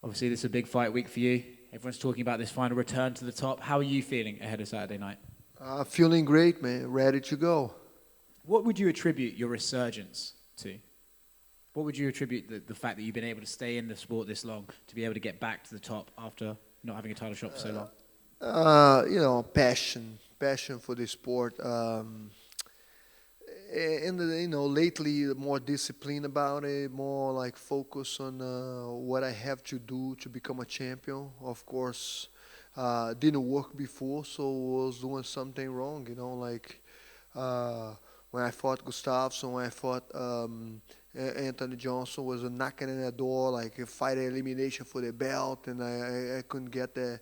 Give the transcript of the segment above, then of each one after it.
Obviously, this is a big fight week for you. Everyone's talking about this final return to the top. How are you feeling ahead of Saturday night? Feeling great, man. Ready to go. What would you attribute your resurgence to? What would you attribute the fact that you've been able to stay in the sport this long, to be able to get back to the top after not having a title shot for so long? Passion for the sport. Lately more discipline about it, more like focus on what I have to do to become a champion. Of course, didn't work before, so I was doing something wrong. When I fought Gustafsson, when I fought Anthony Johnson, was knocking on the door, like a fight elimination for the belt, and I couldn't get that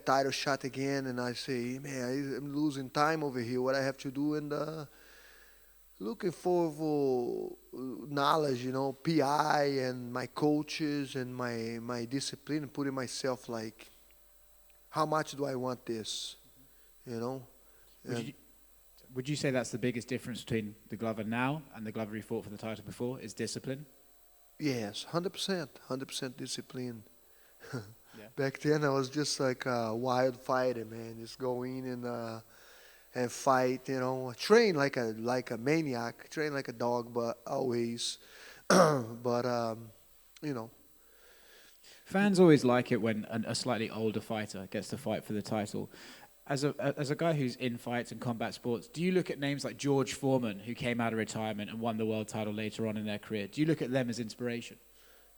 title shot again. And I say, man, I'm losing time over here. What I have to do, and looking for knowledge, PI and my coaches and my discipline, putting myself like, how much do I want this, Would you say that's the biggest difference between the Glover now and the Glover he fought for the title before, is discipline? Yes, 100% discipline. Yeah. Back then I was just like a wild fighter, man. Just go in and fight, train like a maniac, train like a dog, but always, Fans always like it when a slightly older fighter gets to fight for the title. As a guy who's in fights and combat sports, do you look at names like George Foreman, who came out of retirement and won the world title later on in their career? Do you look at them as inspiration?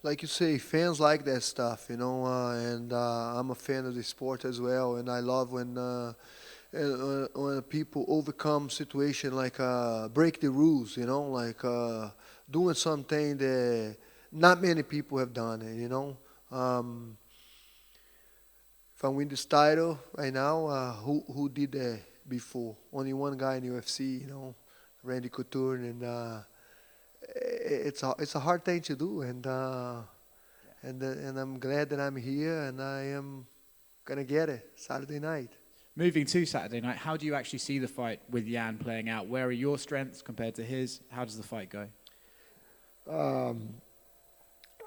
Like you say, fans like that stuff, and I'm a fan of the sport as well, and I love when people overcome situation like break the rules, doing something that not many people have done it. If I win this title right now, who did that before? Only one guy in UFC, Randy Couture, and it's a hard thing to do, and I'm glad that I'm here, and I am gonna get it Saturday night. Moving to Saturday night, how do you actually see the fight with Jan playing out? Where are your strengths compared to his? How does the fight go?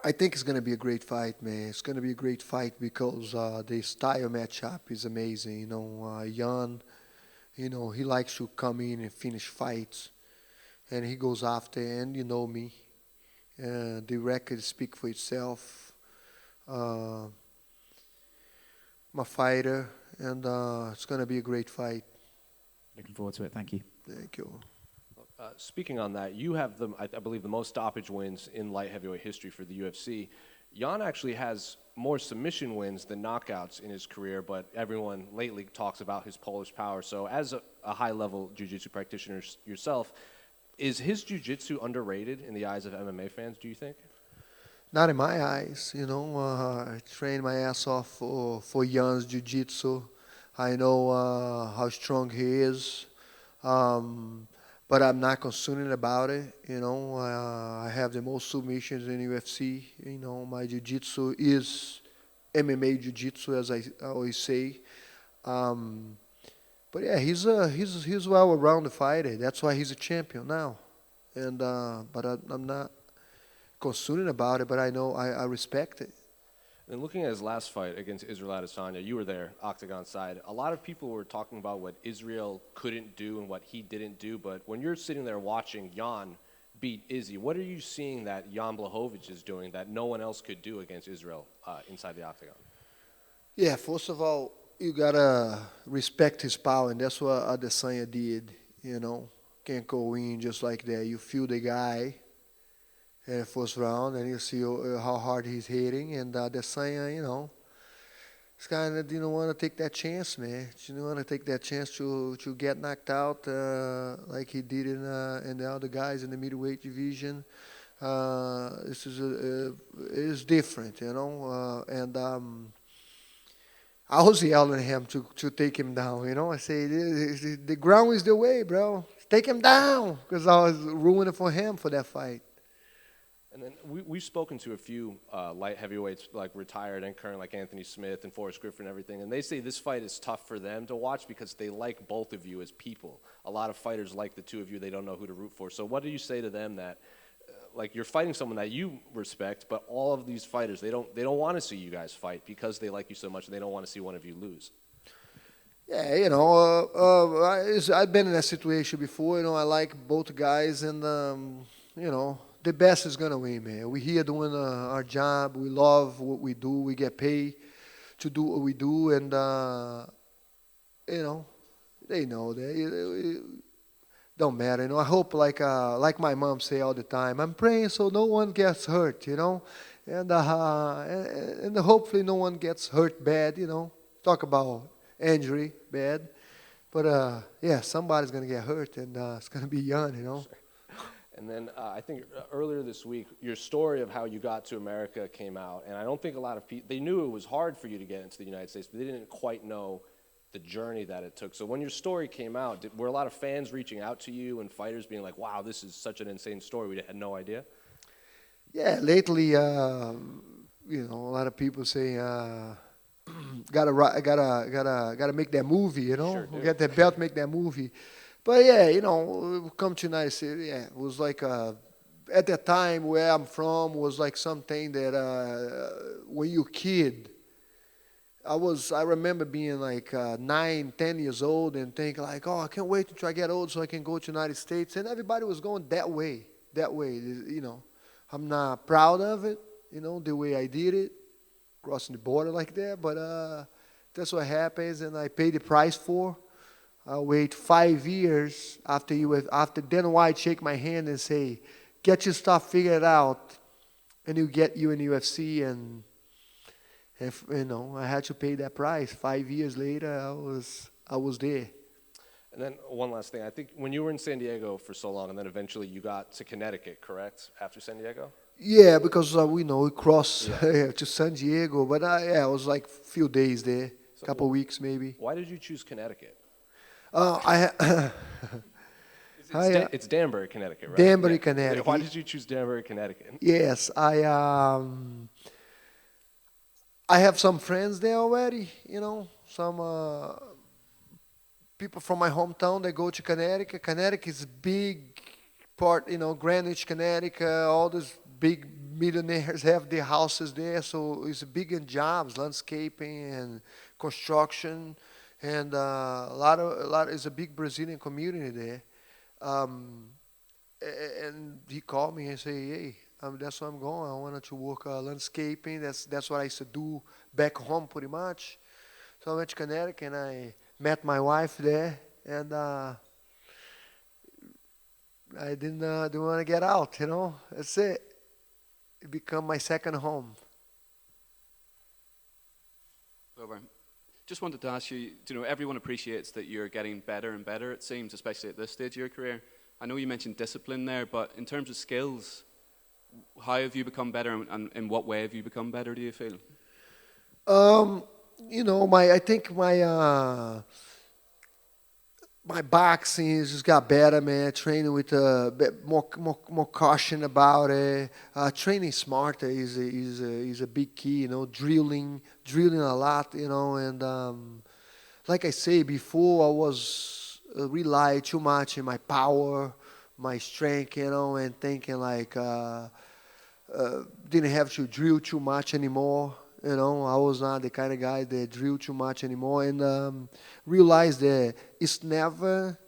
I think it's going to be a great fight, man. It's going to be a great fight because the style matchup is amazing. Jan, he likes to come in and finish fights, and he goes after. And me, the record speaks for itself. I'm a fighter, and it's going to be a great fight. Looking forward to it. Thank you. Thank you. Speaking on that, you have I believe the most stoppage wins in light heavyweight history for the UFC. Jan actually has more submission wins than knockouts in his career, but everyone lately talks about his Polish power. So as a high-level jiu-jitsu practitioner yourself, is his jiu-jitsu underrated in the eyes of MMA fans, do you think? Not in my eyes, I trained my ass off for Jan's jiu-jitsu. I know how strong he is. But I'm not concerned about it. I have the most submissions in UFC. My jiu-jitsu is MMA jiu-jitsu, as I always say. But yeah, he's well-rounded fighter. That's why he's a champion now. And I'm not concerned about it. But I know I respect it. And looking at his last fight against Israel Adesanya, you were there, octagon side. A lot of people were talking about what Israel couldn't do and what he didn't do. But when you're sitting there watching Jan beat Izzy, what are you seeing that Jan Blachowicz is doing that no one else could do against Israel inside the octagon? Yeah, first of all, you gotta respect his power, and that's what Adesanya did. Can't go in just like that. You feel the guy in the first round, and you see how hard he's hitting. And Adesanya, this guy didn't want to take that chance, man. He didn't want to take that chance to get knocked out like he did in the other guys in the middleweight division. This is different, and I was yelling at him to take him down. I say the ground is the way, bro. Take him down, because I was ruining for him for that fight. And then we've spoken to a few light heavyweights, like retired and current, like Anthony Smith and Forrest Griffin and everything, and they say this fight is tough for them to watch because they like both of you as people. A lot of fighters like the two of you. They don't know who to root for. So what do you say to them that like you're fighting someone that you respect, but all of these fighters, they don't want to see you guys fight because they like you so much, and they don't want to see one of you lose. Yeah, I've been in that situation before. I like both guys, and the best is gonna win, man. We're here doing our job. We love what we do. We get paid to do what we do, and they know that. It don't matter. I hope, like my mom say all the time, I'm praying so no one gets hurt. And hopefully no one gets hurt bad. Talk about injury bad, but somebody's gonna get hurt, and it's gonna be Jan. And then I think earlier this week, your story of how you got to America came out, and I don't think a lot of people, they knew it was hard for you to get into the United States, but they didn't quite know the journey that it took. So when your story came out, were a lot of fans reaching out to you and fighters being like, wow, this is such an insane story, we had no idea? Yeah, lately, a lot of people say, gotta make that movie, Sure do. Get that belt, make that movie. But come to United States, it was like at that time where I'm from was like something that when you're a kid, I remember being like 9, 10 years old and thinking like, oh, I can't wait to try to get old so I can go to United States, and everybody was going that way. I'm not proud of it, the way I did it, crossing the border like that, but that's what happens, and I paid the price for. I wait 5 years after Dan White shake my hand and say, get your stuff figured out, and you get you in UFC, and if I had to pay that price. 5 years later, I was there. And then one last thing, I think when you were in San Diego for so long, and then eventually you got to Connecticut, correct, after San Diego? Yeah, because we crossed to San Diego, but I was like a few days there, a couple weeks maybe. Why did you choose Connecticut? It's Danbury, Connecticut, right? Danbury, Connecticut. Why did you choose Danbury, Connecticut? Yes, I have some friends there already, some people from my hometown, they go to Connecticut. Connecticut is a big part, Greenwich, Connecticut, all those big millionaires have their houses there, so it's big in jobs, landscaping and construction, and a lot. It's a big Brazilian community there. And he called me and said, hey, that's where I'm going. I wanted to work landscaping. That's what I used to do back home pretty much. So I went to Connecticut and I met my wife there, and I didn't want to get out, That's it. It became my second home. Glover, just wanted to ask you, everyone appreciates that you're getting better and better, it seems, especially at this stage of your career. I know you mentioned discipline there, but in terms of skills, how have you become better, and in what way have you become better, do you feel? I think my boxing has just got better, man. Training with a bit more caution about it. Training smarter is a big key. Drilling a lot. And like I say before, I was rely too much on my power, my strength, and thinking like didn't have to drill too much anymore. I was not the kind of guy that drill too much anymore, and realized that it's never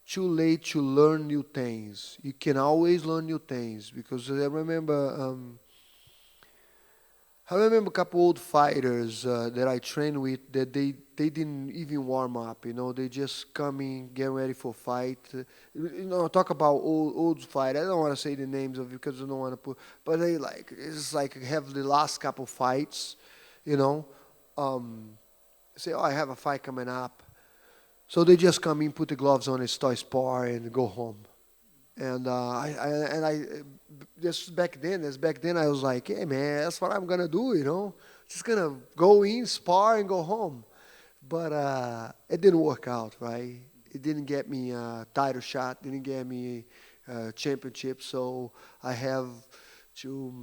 too late to learn new things. You can always learn new things, because I remember a couple old fighters that I trained with that they didn't even warm up. They just come in, get ready for fight. Talk about old fight. I don't want to say the names of it because I don't want to put. But it's like have the last couple fights. Say, I have a fight coming up. So they just come in, put the gloves on, and start spar and go home. And I just back then I was like, hey man, that's what I'm gonna do, just gonna go in, spar, and go home. But it didn't work out, right? It didn't get me a title shot, didn't get me a championship. So I have to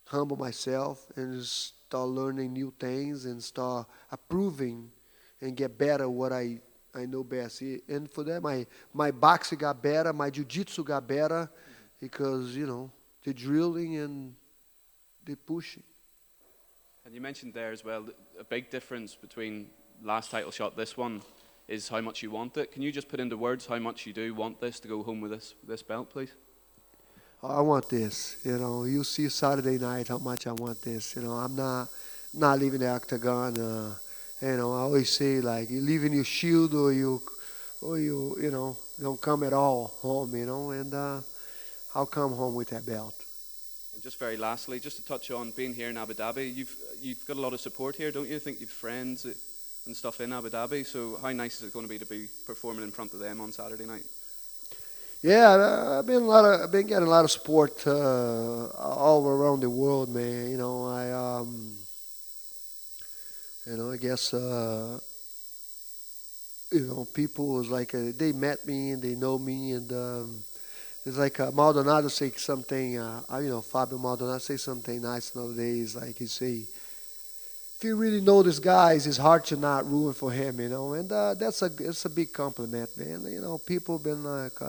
humble myself and start learning new things and start improving and get better what I know best. And for that, my boxing got better, my jiu-jitsu got better, because, the drilling and the pushing. And you mentioned there as well, a big difference between last title shot, this one, is how much you want it. Can you just put into words how much you do want this to go home with this belt, please? I want this, You see Saturday night how much I want this, I'm not leaving the octagon. I always say like you leaving your shield or you don't come at all home, And I'll come home with that belt. And just very lastly, just to touch on being here in Abu Dhabi, you've got a lot of support here, don't you? I think you've friends and stuff in Abu Dhabi. So how nice is it going to be performing in front of them on Saturday night? Yeah, I've been getting a lot of support all around the world, man. I guess people was like they met me and they know me, and it's like Maldonado say something. Fabio Maldonado say something nice nowadays. Like he say, if you really know this guy, it's hard to not root for him, And it's a big compliment, man. People have been like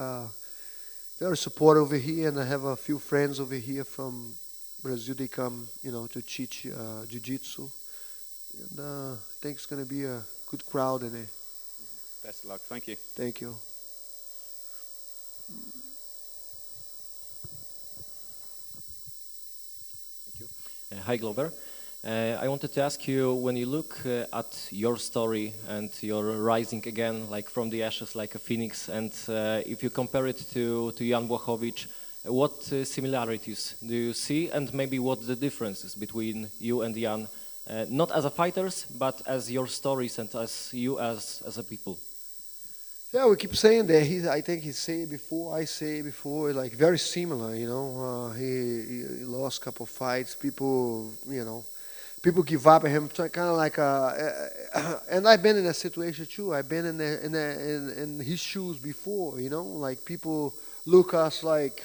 very supportive over here, and I have a few friends over here from Brazil. They come, to teach jiu-jitsu, and I think it's going to be a good crowd in there. Best of luck. Thank you. Thank you. Thank you. Hi, Glover. I wanted to ask you, when you look at your story and you're rising again, like from the ashes, like a phoenix, and if you compare it to Jan Blachowicz, what similarities do you see, and maybe what the differences between you and Jan, not as a fighters, but as your stories and as you as a people? Yeah, we keep saying that. I think he said it before, I say it before, like very similar, He lost a couple of fights. People give up at him, kind of like and I've been in that situation too. I've been in his shoes before, Like people look us like,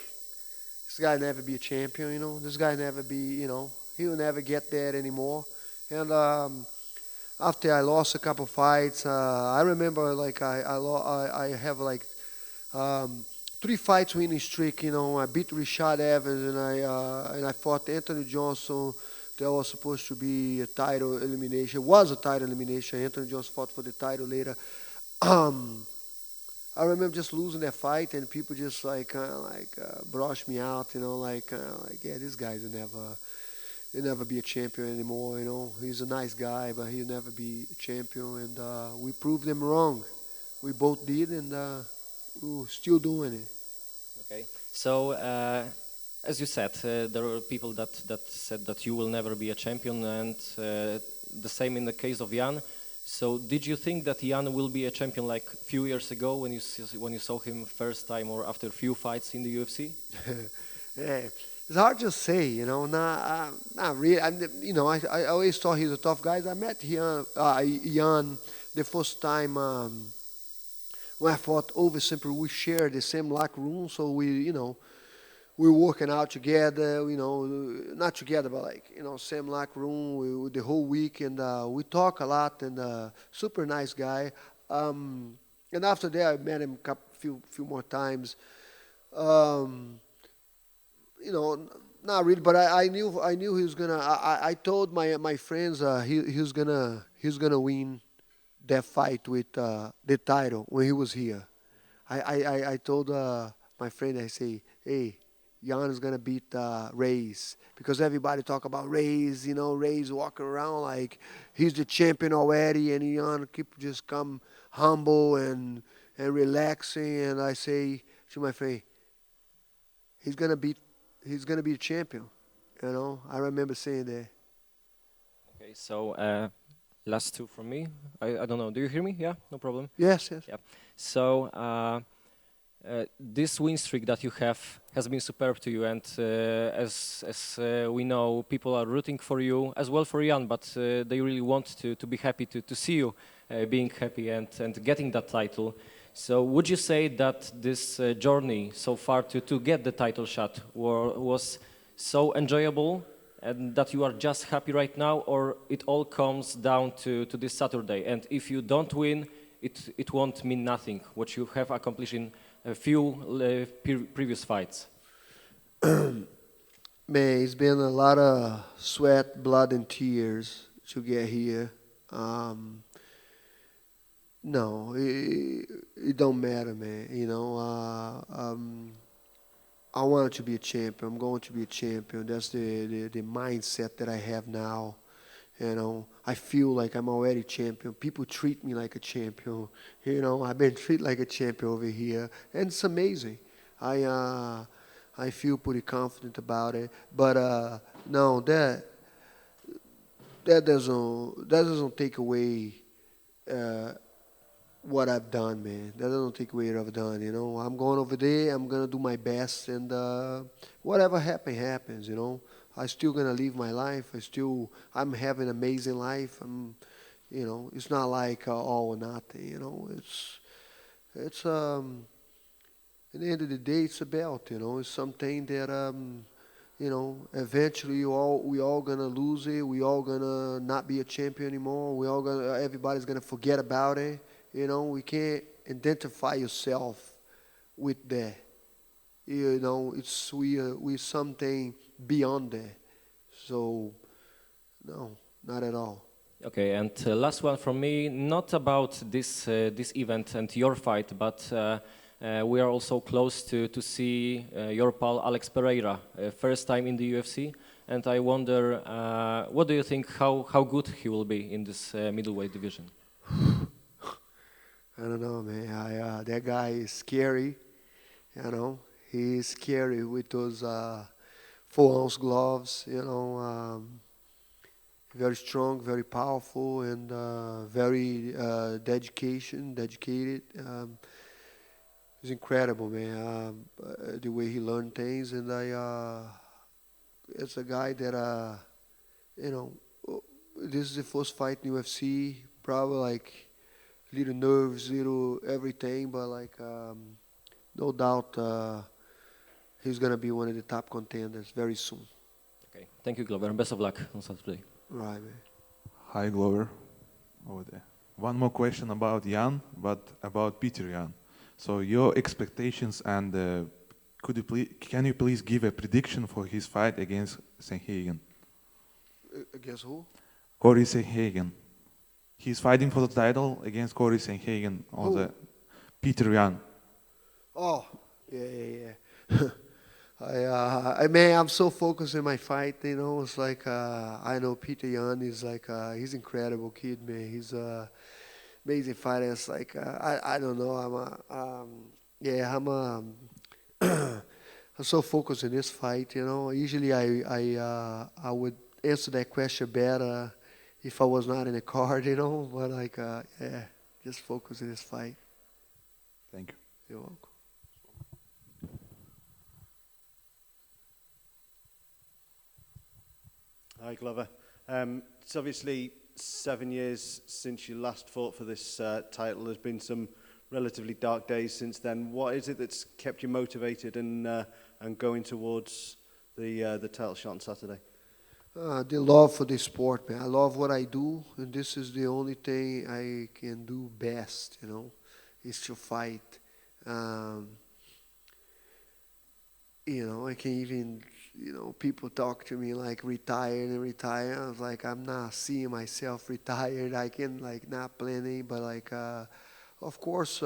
this guy never be a champion, This guy never be, he'll never get that anymore. And after I lost a couple fights, I remember like I have like 3 fights winning streak. I beat Rashad Evans, and I fought Anthony Johnson. That was supposed to be a title elimination. It was a title elimination. Anthony Johnson fought for the title later. I remember just losing that fight, and people just brush me out. Yeah, this guy's he'll never be a champion anymore. He's a nice guy, but he'll never be a champion. And we proved them wrong. We both did, and we're still doing it. Okay. So, as you said, there are people that said that you will never be a champion, and the same in the case of Jan. So, did you think that Jan will be a champion like a few years ago when you saw him first time, or after a few fights in the UFC? Yeah. It's hard to say, not really. I always thought he was a tough guy. I met Jan the first time when I fought over Simple. We shared the same locker room, so we were working out together. Not together, but same locker room the whole week, and we talk a lot. And super nice guy. And after that, I met him a few more times. Not really, but I knew he was gonna. I told my friends he was gonna win that fight with the title when he was here. I told my friend, I say, hey, Jan is gonna beat Reyes, because everybody talk about Reyes. Reyes walking around like he's the champion already, and Jan just come humble and relaxing. And I say to my friend, he's gonna be a champion. I remember saying that. Okay, so last two from me. I don't know. Do you hear me? Yeah, no problem. Yes. Yeah. So this win streak that you have has been superb to you, and as we know, people are rooting for you as well for Jan, but they really want to be happy to see you being happy and getting that title. So would you say that this journey so far to get the title shot was so enjoyable and that you are just happy right now, or it all comes down to this Saturday? And if you don't win, it won't mean nothing, what you have accomplished in a few previous fights? Man, it's been a lot of sweat, blood, and tears to get here. Um, no, it don't matter, man. I wanted to be a champion. I'm going to be a champion. That's the mindset that I have now. I feel like I'm already champion. People treat me like a champion. I've been treated like a champion over here, and it's amazing. I feel pretty confident about it. But no, that doesn't take away what I've done, man. That doesn't take away what I've done. I'm going over there. I'm gonna do my best, and whatever happens. I still gonna live my life. I'm having an amazing life. It's not like all or nothing. It's at the end of the day, it's a belt. It's something that eventually we all gonna lose it. We all gonna not be a champion anymore. Everybody's gonna forget about it. We can't identify yourself with that. It's we something beyond that. So, no, not at all. Okay, and last one from me, not about this event and your fight, but we are also close to see your pal Alex Pereira, first time in the UFC, and I wonder, what do you think, how good he will be in this middleweight division? I don't know, man. That guy is scary. He's scary with those 4-ounce gloves. Very strong, very powerful, and very dedicated. He's incredible, man. The way he learned things, and it's a guy that this is the first fight in UFC. Probably like little nerves, little everything, but no doubt he's gonna be one of the top contenders very soon. Okay, thank you, Glover. Best of luck on Saturday. Right, man. Hi, Glover. Over there. One more question about Jan, but about Peter Jan. So your expectations and can you please give a prediction for his fight against Sanhagen? Against who? Corey Sanhagen. He's fighting for the title against Corey Sanhagen on the Peter Jan. Oh, yeah. I'm so focused in my fight. It's like I know Peter Yan is like he's an incredible kid, man. He's amazing fighter. It's like I don't know. I'm so focused in this fight. Usually I would answer that question better if I was not in a card. But just focus in this fight. Thank you. You're welcome. Hi, Glover. It's obviously 7 years since you last fought for this title. There's been some relatively dark days since then. What is it that's kept you motivated and going towards the title shot on Saturday? The love for the sport, man. I love what I do, and this is the only thing I can do best, is to fight. I can even, people talk to me like retired. I was like, I'm not seeing myself retired. I can not planning, but of course,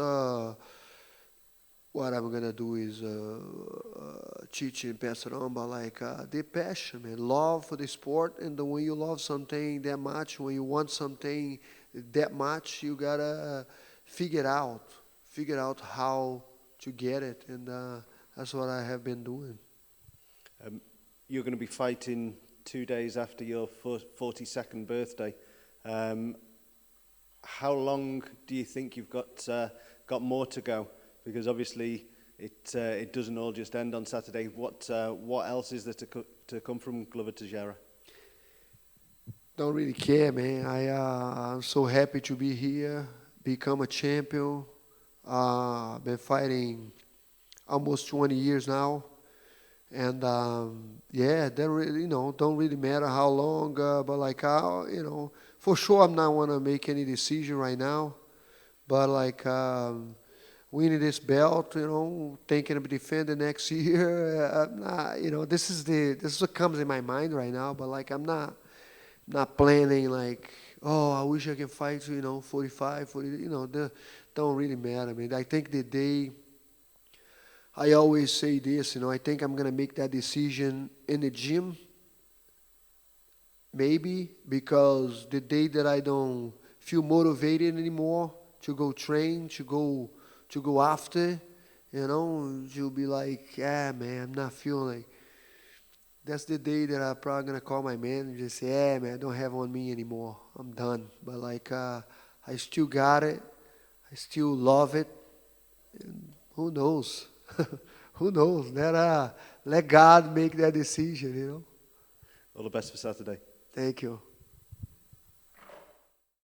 what I'm gonna do is teach and pass it on. But the passion, man, love for the sport, and when you love something that much, when you want something that much, you gotta figure out how to get it, and that's what I have been doing. You're going to be fighting 2 days after your 42nd birthday. How long do you think you've got more to go? Because obviously it doesn't all just end on Saturday. What else is there to come from Glover Teixeira? Don't really care, man. I'm so happy to be here, become a champion. Been fighting almost 20 years now. And that really, don't really matter how long, but for sure I'm not want to make any decision right now. But winning this belt, thinking of defending next year. I'm not, this is what comes in my mind right now. But like, I'm not planning like, oh, I wish I can fight, 45, 40. Don't really matter. I mean, I think the day. I always say this, I think I'm gonna make that decision in the gym. Maybe because the day that I don't feel motivated anymore to go train, to go after, you'll be like, man, I'm not feeling like. That's the day that I'm probably gonna call my manager and say, man, I don't have on me anymore. I'm done. But like, I still got it. I still love it. And who knows? Who knows? Let God make that decision, All the best for Saturday. Thank you.